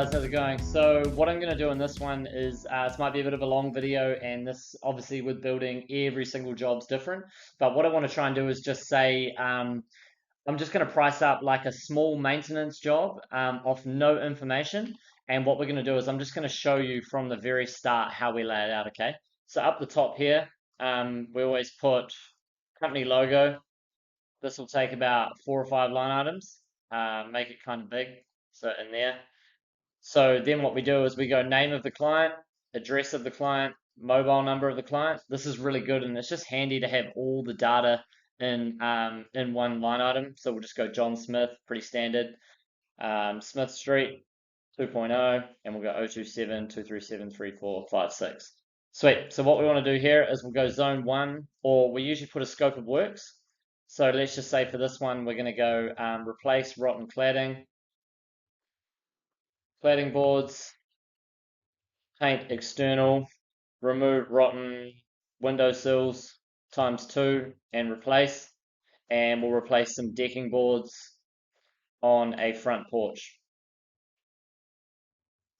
guys, how's it going? So what I'm going to do in this one is, this might be a bit of a long video, and this obviously with building every single job's different, but what I want to try and do is just say, I'm just going to price up like a small maintenance job off no information, and what we're going to do is I'm just going to show you from the very start how we lay it out, okay? So up the top here, we always put company logo. This will take about 4 or 5 line items, make it kind of big, so in there. So then what we do is we go name of the client, address of the client, mobile number of the client. This is really good, and it's just handy to have all the data in one line item. So we'll just go John Smith, pretty standard. Smith Street 2.0, and we'll go 027 237 3456. Sweet. So what we want to do here is we'll go zone 1, or we usually put a scope of works. So let's just say for this one, we're going to go replace rotten cladding boards, paint external, remove rotten windowsills ×2 and replace. And we'll replace some decking boards on a front porch.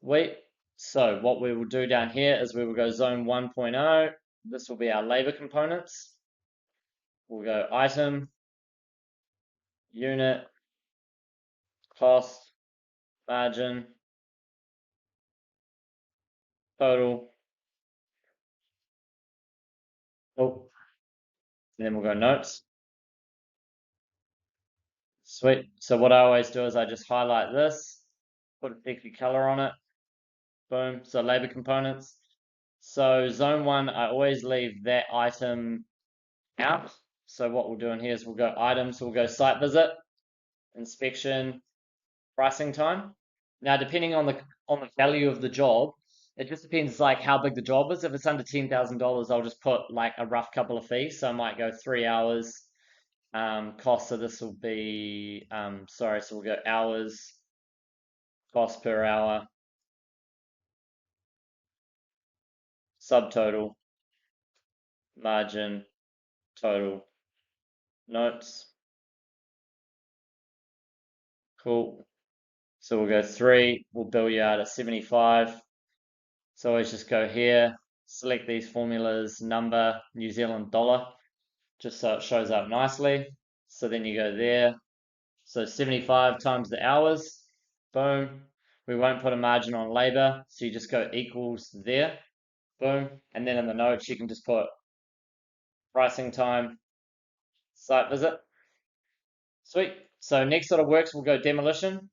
Wait, so what we will do down here is we will go zone 1.0. This will be our labor components. We'll go item, unit, cost, margin, total. Oh, and then we'll go notes. Sweet. So what I always do is I just highlight this, put a sexy color on it. Boom. So labor components. So zone 1, I always leave that item out. So what we'll do in here is we'll go items, so we'll go site visit, inspection, pricing time. Now, depending on the value of the job, it just depends like how big the job is. If it's under $10,000, I'll just put like a rough couple of fees. So I might go 3 hours cost. So this will be so we'll go hours, cost per hour, subtotal, margin, total, notes. Cool. So we'll go 3, we'll bill you out at 75. So always just go here, select these formulas, number, New Zealand dollar, just so it shows up nicely. So then you go there. So 75 times the hours, boom. We won't put a margin on labor, so you just go equals there, boom. And then in the notes, you can just put pricing time, site visit. Sweet. So next sort of works, we'll go demolition.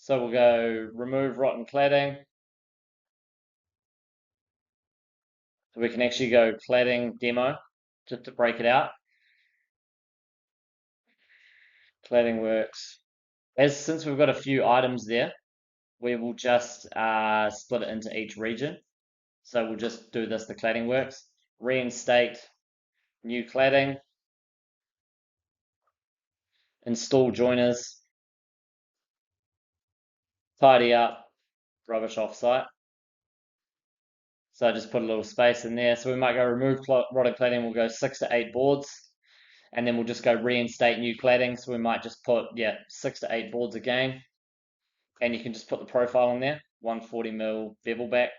So we'll go remove rotten cladding. So we can actually go cladding demo just to break it out. Cladding works. Since we've got a few items there, we will just split it into each region. So we'll just do this, the cladding works. Reinstate new cladding. Install joiners. Tidy up rubbish off-site. So I just put a little space in there. So we might go remove rotted cladding. We'll go 6 to 8 boards. And then we'll just go reinstate new cladding. So we might just put, 6 to 8 boards again. And you can just put the profile in there, 140mm bevel back.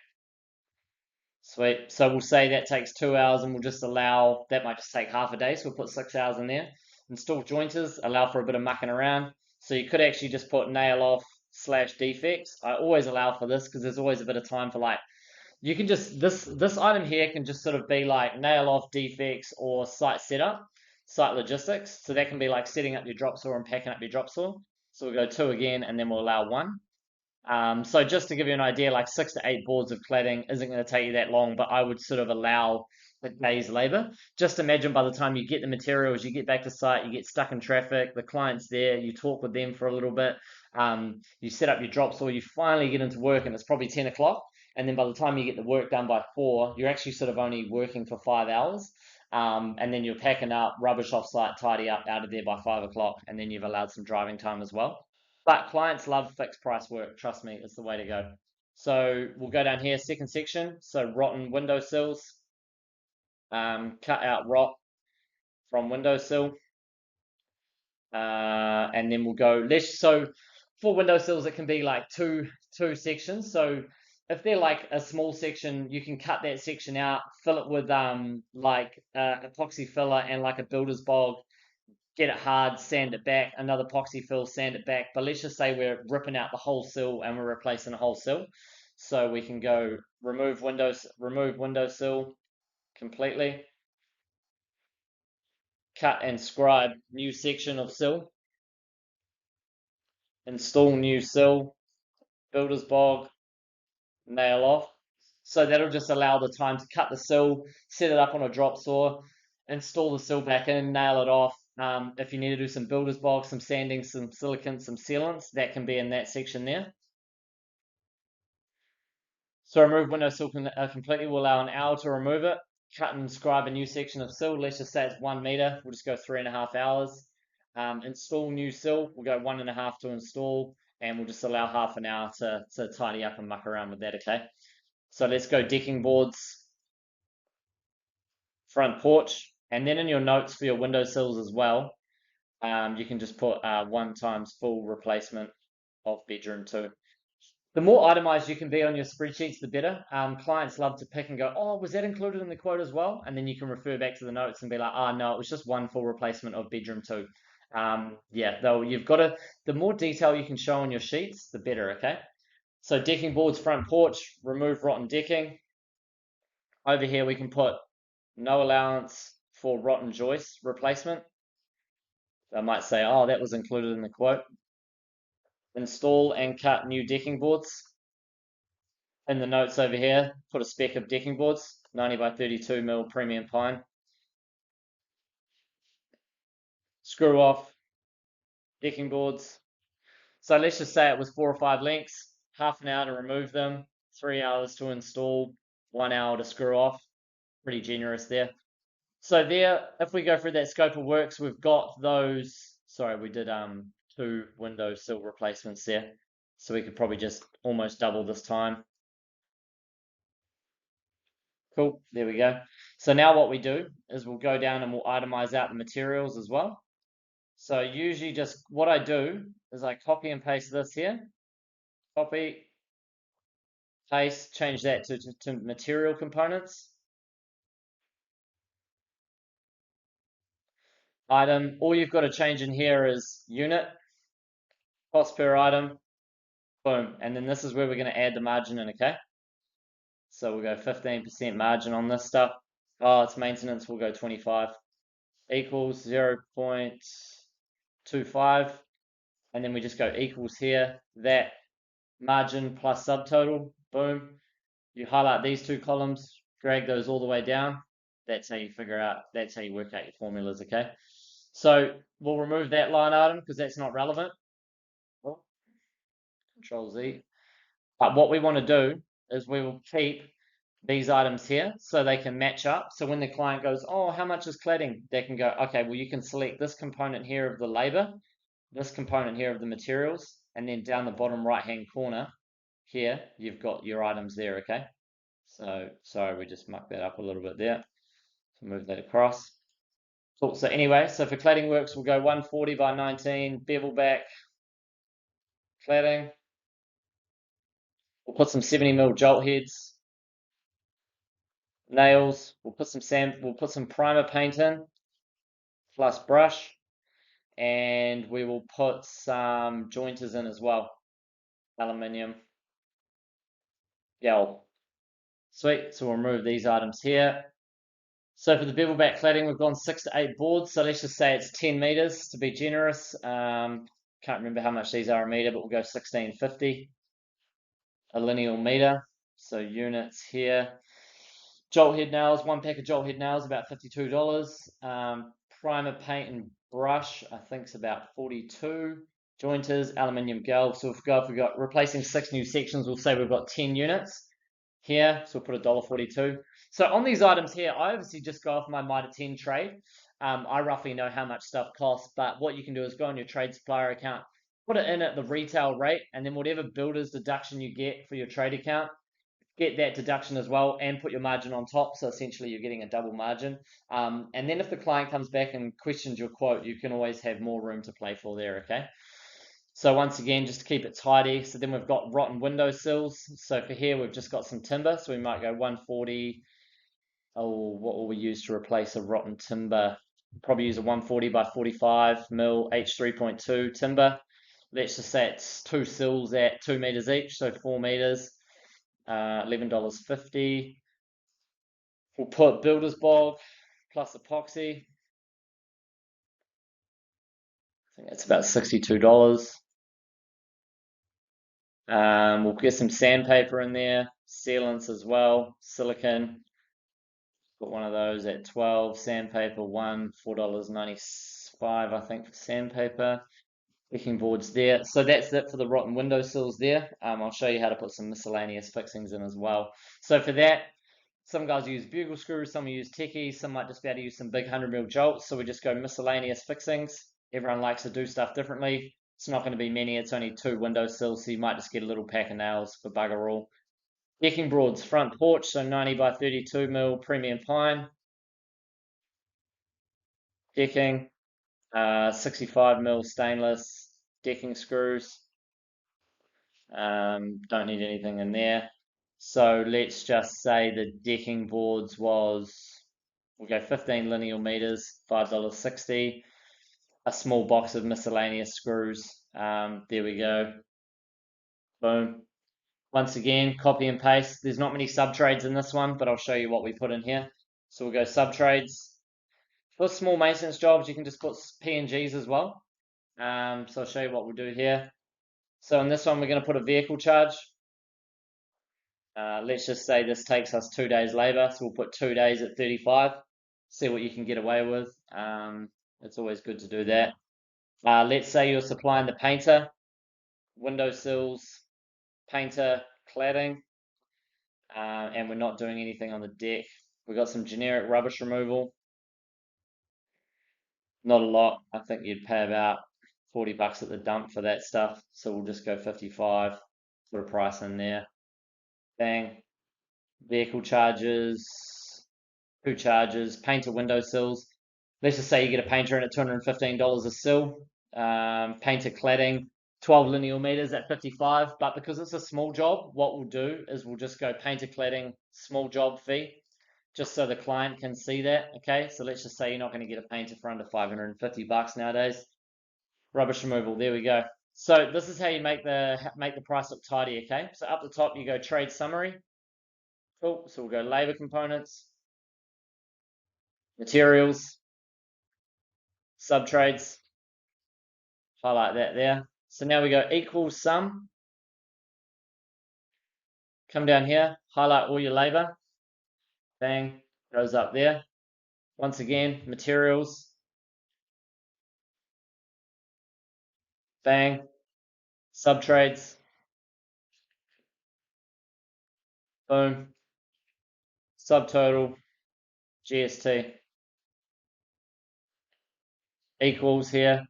Sweet. So we'll say that takes 2 hours, and we'll just allow, that might just take half a day. So we'll put 6 hours in there. Install jointers, allow for a bit of mucking around. So you could actually just put nail off / defects. I always allow for this because there's always a bit of time for like, you can just, this item here can just sort of be like nail off defects or site setup, site logistics. So that can be like setting up your drop saw and packing up your drop saw. So we'll go 2 again, and then we'll allow 1. So just to give you an idea, like 6 to 8 boards of cladding isn't going to take you that long, but I would sort of allow a day's labor. Just imagine by the time you get the materials, you get back to site, you get stuck in traffic, the client's there, you talk with them for a little bit, you set up your drop saw, you finally get into work, and it's probably 10 o'clock. And then by the time you get the work done by 4, you're actually sort of only working for 5 hours. And then you're packing up rubbish off site, tidy up out of there by 5 o'clock, and then you've allowed some driving time as well. But clients love fixed price work. Trust me, it's the way to go. So we'll go down here, second section. So rotten windowsills. Cut out rot from windowsill. And then we'll go less. So for windowsills, it can be like two sections. So if they're like a small section, you can cut that section out, fill it with like epoxy filler and like a builder's bog, get it hard, sand it back, another epoxy fill, sand it back. But let's just say we're ripping out the whole sill and we're replacing the whole sill. So we can go remove windowsill completely, cut and scribe new section of sill, install new sill, builder's bog, nail off. So that'll just allow the time to cut the sill, set it up on a drop saw, install the sill back in, nail it off. If you need to do some builder's bog, some sanding, some silicone, some sealants, that can be in that section there. So remove windowsill completely will allow an hour to remove it. Cut and scribe a new section of sill. Let's just say it's 1 meter. We'll just go 3.5 hours. Install new sill. We'll go 1.5 to install, and we'll just allow half an hour to tidy up and muck around with that. Okay. So let's go decking boards, front porch, and then in your notes for your windowsills as well, you can just put 1 times full replacement of bedroom 2. The more itemized you can be on your spreadsheets, the better. Clients love to pick and go, oh, was that included in the quote as well? And then you can refer back to the notes and be like, oh, no, it was just 1 full replacement of bedroom 2. Yeah, though you've got to, the more detail you can show on your sheets, the better, okay? So decking boards, front porch, remove rotten decking. Over here, we can put no allowance for rotten joist replacement. I might say, oh, that was included in the quote. Install and cut new decking boards. In the notes over here, put a spec of decking boards, 90 by 32 mil premium pine. Screw off decking boards. So let's just say it was 4 or 5 links, half an hour to remove them, 3 hours to install, 1 hour to screw off. Pretty generous there. So there, if we go through that scope of works, we've got those. Sorry, we did 2 windowsill replacements there. So we could probably just almost double this time. Cool, there we go. So now what we do is we'll go down and we'll itemize out the materials as well. So usually just what I do is I copy and paste this here. Copy, paste, change that to material components. Item, all you've got to change in here is unit, cost per item, boom. And then this is where we're going to add the margin in, okay? So we'll go 15% margin on this stuff. Oh, it's maintenance, we'll go 25. Equals 0.25. And then we just go equals here, that margin plus subtotal, boom. You highlight these 2 columns, drag those all the way down. That's how you that's how you work out your formulas, okay? So we'll remove that line item because that's not relevant. Oh, Control Z. But what we want to do is we will keep these items here so they can match up. So when the client goes, oh, how much is cladding? They can go, okay, well, you can select this component here of the labor, this component here of the materials, and then down the bottom right-hand corner here, you've got your items there, okay? So, sorry, we just mucked that up a little bit there. So move that across. Cool, so anyway, so for cladding works, we'll go 140 by 19, bevel back, cladding. We'll put some 70 mil jolt heads, nails. We'll put some primer paint in, plus brush, and we will put some jointers in as well. Aluminium. Yeah, sweet. So we'll remove these items here. So for the bevel back cladding, we've gone 6 to 8 boards. So let's just say it's 10 meters to be generous. Can't remember how much these are a meter, but we'll go 1650 a lineal meter. So units here. Jolt head nails, 1 pack of jolt head nails, about $52. Primer paint and brush, I think it's about 42. Jointers, aluminium galv. So if we've got replacing 6 new sections, we'll say we've got 10 units here. So we'll put $1.42. So on these items here, I obviously just go off my Mitre 10 trade. I roughly know how much stuff costs, but what you can do is go on your trade supplier account, put it in at the retail rate, and then whatever builder's deduction you get for your trade account, get that deduction as well and put your margin on top. So essentially you're getting a double margin. And then if the client comes back and questions your quote, you can always have more room to play for there, okay? So once again, just to keep it tidy. So then we've got rotten window sills. So for here, we've just got some timber. So we might go 140. Oh, what will we use to replace a rotten timber? Probably use a 140 by 45 mil H3.2 timber. Let's just say it's 2 sills at 2 meters each, so 4 meters. $11.50. We'll put builder's bog plus epoxy. I think that's about $62. We'll get some sandpaper in there, sealants as well, silicone. Got one of those at 12. Sandpaper one, $4.95, I think, for sandpaper. Decking boards there. So that's it for the rotten windowsills there. I'll show you how to put some miscellaneous fixings in as well. So for that, some guys use bugle screws, some use techies, some might just be able to use some big 100mm jolts. So we just go miscellaneous fixings. Everyone likes to do stuff differently. It's not going to be many, it's only 2 windowsills, so you might just get a little pack of nails for bugger all. Decking boards, front porch, so 90 by 32mm premium pine. Decking, 65mm stainless decking screws. Don't need anything in there. So let's just say the decking boards we'll go 15 linear meters, $5.60. A small box of miscellaneous screws. There we go. Boom. Once again, copy and paste. There's not many subtrades in this one, but I'll show you what we put in here. So we'll go subtrades. For small maintenance jobs, you can just put PNGs as well. So I'll show you what we'll do here. So in this one, we're going to put a vehicle charge. Let's just say this takes us 2 days labor, so we'll put 2 days at 35. See what you can get away with. It's always good to do that. Let's say you're supplying the painter, windowsills, painter, cladding, and we're not doing anything on the deck. We've got some generic rubbish removal. Not a lot. I think you'd pay about $40 at the dump for that stuff. So we'll just go 55. Put a price in there. Bang. Vehicle charges, 2 charges, painter windowsills. Let's just say you get a painter in at $215 a sill. Painter cladding, 12 linear meters at 55. But because it's a small job, what we'll do is we'll just go painter cladding, small job fee, just so the client can see that. Okay, so let's just say you're not going to get a painter for under $550 nowadays. Rubbish removal, there we go. So this is how you make the price look tidy. Okay, so up the top you go trade summary. Cool. So we'll go labor components, materials, subtrades. Highlight that there. So now we go equals sum. Come down here, highlight all your labor. Bang, goes up there. Once again, materials. Bang, subtrades. Boom. Subtotal, GST. Equals here.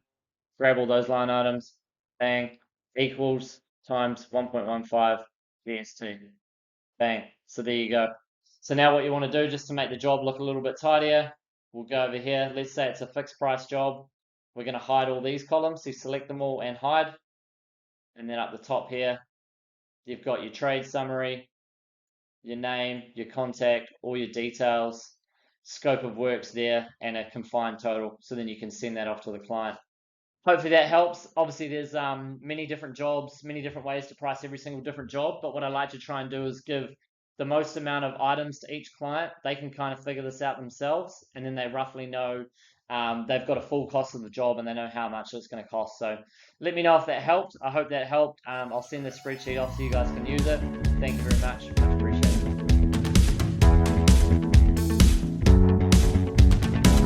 Grab all those line items. Bang, equals times 1.15 GST. Bang. So there you go. So now what you want to do, just to make the job look a little bit tidier, we'll go over here. Let's say it's a fixed price job. We're going to hide all these columns. So you select them all and hide. And then up the top here, you've got your trade summary, your name, your contact, all your details, scope of works there, and a confined total. So then you can send that off to the client. Hopefully that helps. Obviously there's many different jobs, many different ways to price every single different job. But what I like to try and do is give the most amount of items to each client. They can kind of figure this out themselves, and then they roughly know they've got a full cost of the job and they know how much it's going to cost. So let me know if that helped. I hope that helped. I'll send this spreadsheet off so you guys can use it. Thank you very much. Much appreciated.